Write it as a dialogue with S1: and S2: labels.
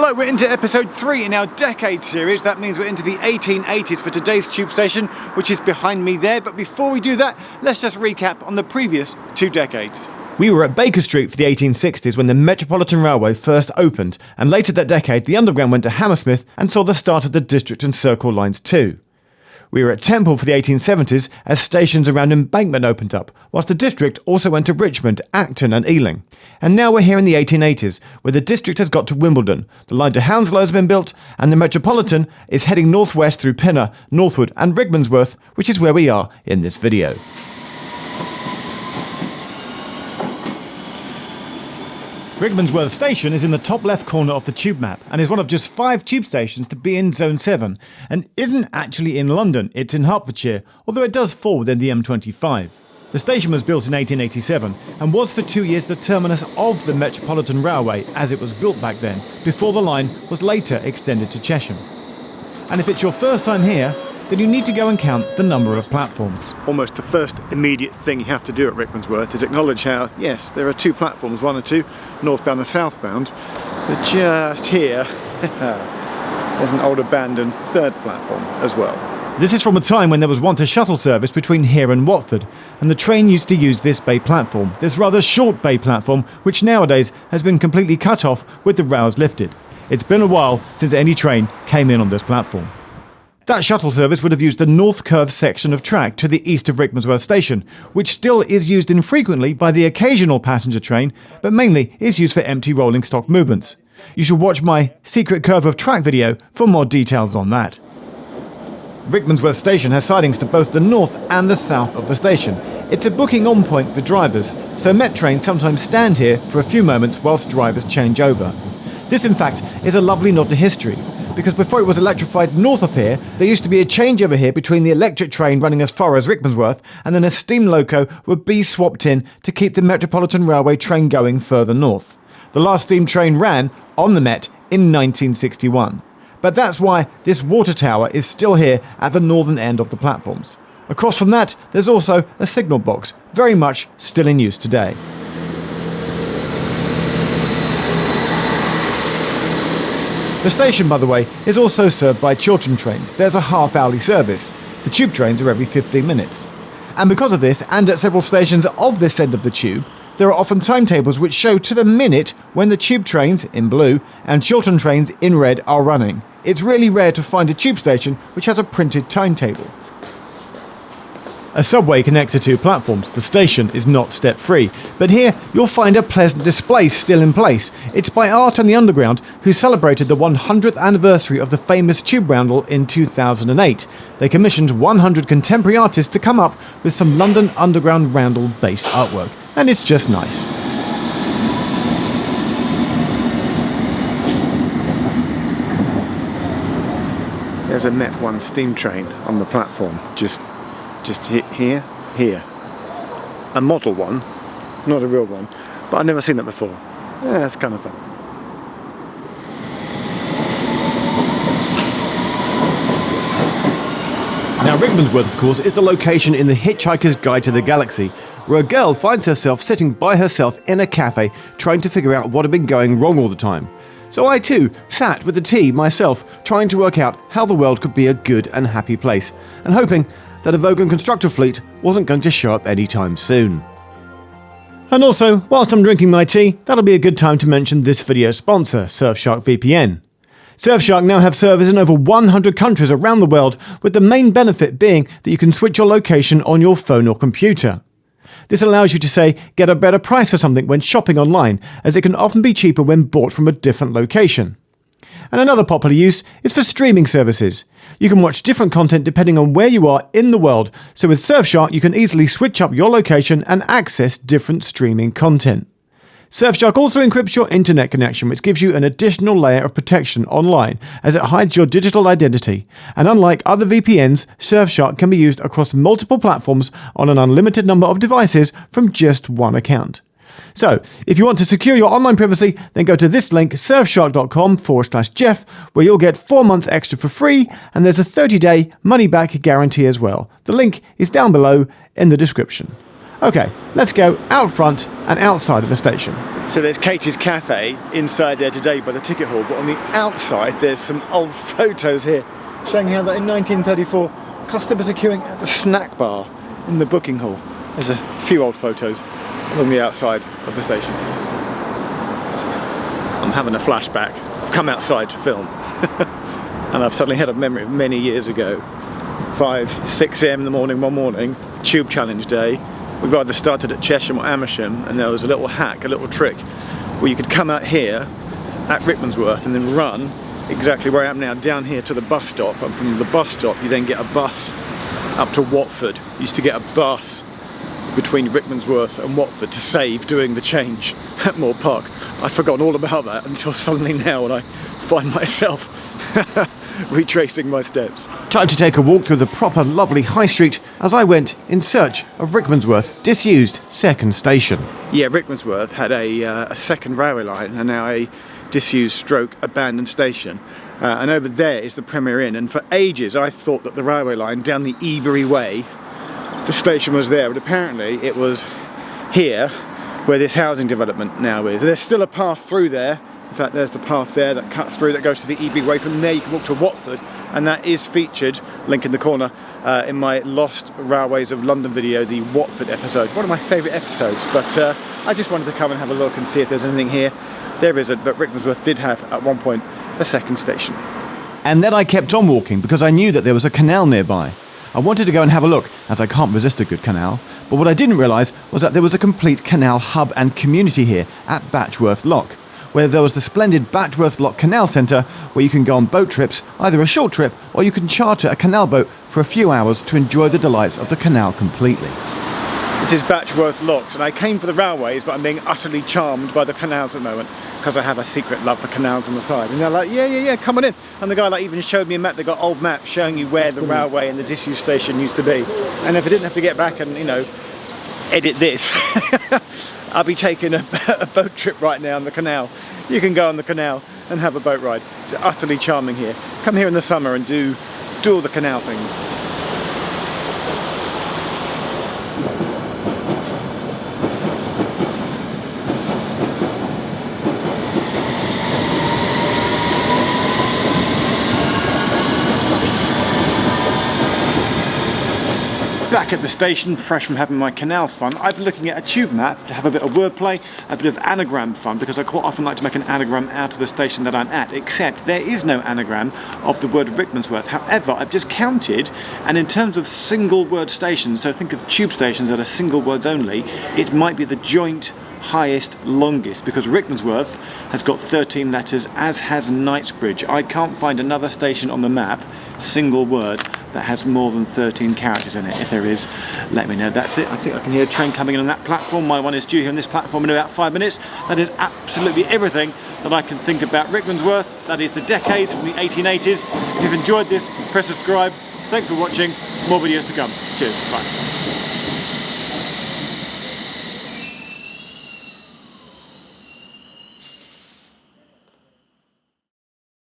S1: Hello, we're into episode 3 in our decade series. That means we're into the 1880s for today's tube station, which is behind me there. But before we do that, let's just recap on the previous 2 decades. We were at Baker Street for the 1860s when the Metropolitan Railway first opened, and later that decade the Underground went to Hammersmith and saw the start of the District and Circle lines too. We were at Temple for the 1870s as stations around Embankment opened up, whilst the District also went to Richmond, Acton and Ealing. And now we're here in the 1880s, where the District has got to Wimbledon, the line to Hounslow has been built, and the Metropolitan is heading northwest through Pinner, Northwood and Rickmansworth, which is where we are in this video. Rickmansworth station is in the top left corner of the tube map and is one of just 5 tube stations to be in Zone 7 and isn't actually in London, it's in Hertfordshire, although it does fall within the M25. The station was built in 1887 and was for 2 years the terminus of the Metropolitan Railway as it was built back then, before the line was later extended to Chesham. And if it's your first time here, then you need to go and count the number of platforms. Almost the first immediate thing you have to do at Rickmansworth is acknowledge how, yes, there are 2 platforms, 1 and 2, northbound and southbound, but just here, there's an old abandoned 3rd platform as well. This is from a time when there was once a shuttle service between here and Watford, and the train used to use this bay platform, this rather short bay platform, which nowadays has been completely cut off with the rails lifted. It's been a while since any train came in on this platform. That shuttle service would have used the north curved section of track to the east of Rickmansworth station, which still is used infrequently by the occasional passenger train, but mainly is used for empty rolling stock movements. You should watch my secret curve of track video for more details on that. Rickmansworth station has sidings to both the north and the south of the station. It's a booking on point for drivers, so Met trains sometimes stand here for a few moments whilst drivers change over. This in fact is a lovely nod to history, because before it was electrified north of here, there used to be a changeover here between the electric train running as far as Rickmansworth, and then a steam loco would be swapped in to keep the Metropolitan Railway train going further north. The last steam train ran on the Met in 1961. But that's why this water tower is still here at the northern end of the platforms. Across from that, there's also a signal box, very much still in use today. The station, by the way, is also served by Chiltern trains. There's a half-hourly service. The tube trains are every 15 minutes. And because of this, and at several stations of this end of the tube, there are often timetables which show to the minute when the tube trains, in blue, and Chiltern trains, in red, are running. It's really rare to find a tube station which has a printed timetable. A subway connects the 2 platforms. The station is not step-free, but here you'll find a pleasant display still in place. It's by Art and the Underground, who celebrated the 100th anniversary of the famous tube roundel in 2008. They commissioned 100 contemporary artists to come up with some London Underground roundel-based artwork, and it's just nice. There's a Met 1 steam train on the platform, just here. A model one, not a real one, but I've never seen that before. Yeah, that's kind of fun. Now Rickmansworth, of course, is the location in The Hitchhiker's Guide to the Galaxy, where a girl finds herself sitting by herself in a cafe trying to figure out what had been going wrong all the time. So I too sat with the tea myself, trying to work out how the world could be a good and happy place, and hoping that a Vogan constructor fleet wasn't going to show up anytime soon. And also, whilst I'm drinking my tea, that'll be a good time to mention this video's sponsor, Surfshark VPN. Surfshark now have servers in over 100 countries around the world, with the main benefit being that you can switch your location on your phone or computer. This allows you to, say, get a better price for something when shopping online, as it can often be cheaper when bought from a different location. And another popular use is for streaming services. You can watch different content depending on where you are in the world, so with Surfshark you can easily switch up your location and access different streaming content. Surfshark also encrypts your internet connection, which gives you an additional layer of protection online, as it hides your digital identity. And unlike other VPNs, Surfshark can be used across multiple platforms on an unlimited number of devices from just one account. So, if you want to secure your online privacy, then go to this link, surfshark.com/Geoff, where you'll get 4 months extra for free, and there's a 30-day money-back guarantee as well. The link is down below in the description. Okay, let's go out front and outside of the station. So there's Katie's Cafe inside there today by the ticket hall, but on the outside there's some old photos here showing how that in 1934 customers are queuing at the snack bar in the booking hall. There's a few old photos along the outside of the station. I'm having a flashback. I've come outside to film and I've suddenly had a memory of many years ago. 6 a.m. in the morning one morning, tube challenge day. We've either started at Chesham or Amersham, and there was a little hack, a little trick, where you could come out here at Rickmansworth and then run exactly where I am now, down here to the bus stop, and from the bus stop you then get a bus up to Watford. You used to get a bus between Rickmansworth and Watford to save doing the change at Moor Park. I'd forgotten all about that until suddenly now when I find myself retracing my steps. Time to take a walk through the proper lovely high street as I went in search of Rickmansworth disused second station. Yeah, Rickmansworth had a second railway line and now a disused stroke abandoned station. And over there is the Premier Inn, and for ages I thought that the railway line down the Ebury Way, the station was there, but apparently it was here where this housing development now is. There's still a path through there. In fact, there's the path there that cuts through, that goes to the Ebury Way. From there you can walk to Watford, and that is featured, link in the corner, in my Lost Railways of London video, the Watford episode. One of my favourite episodes, but I just wanted to come and have a look and see if there's anything here. There isn't, but Rickmansworth did have, at one point, a second station. And then I kept on walking because I knew that there was a canal nearby. I wanted to go and have a look, as I can't resist a good canal, but what I didn't realise was that there was a complete canal hub and community here at Batchworth Lock, where there was the splendid Batchworth Lock Canal Centre, where you can go on boat trips, either a short trip or you can charter a canal boat for a few hours to enjoy the delights of the canal completely. This is Batchworth Locks, and I came for the railways, but I'm being utterly charmed by the canals at the moment, because I have a secret love for canals on the side. And they're like, yeah, come on in. And the guy like even showed me a map. They got old maps showing you where the railway and the disused station used to be. And if I didn't have to get back and, you know, edit this, I'll be taking a boat trip right now on the canal. You can go on the canal and have a boat ride. It's utterly charming here. Come here in the summer and do all the canal things. Back at the station, fresh from having my canal fun, I've been looking at a tube map to have a bit of wordplay, a bit of anagram fun, because I quite often like to make an anagram out of the station that I'm at, except there is no anagram of the word Rickmansworth. However, I've just counted, and in terms of single word stations, so think of tube stations that are single words only, it might be the joint highest, longest, because Rickmansworth has got 13 letters, as has Knightsbridge. I can't find another station on the map, single word, that has more than 13 characters in it. If there is, let me know. That's it. I think I can hear a train coming in on that platform. My one is due here on this platform in about 5 minutes. That is absolutely everything that I can think about Rickmansworth. That is the decades from the 1880s. If you've enjoyed this, press subscribe. Thanks for watching. More videos to come. Cheers. Bye.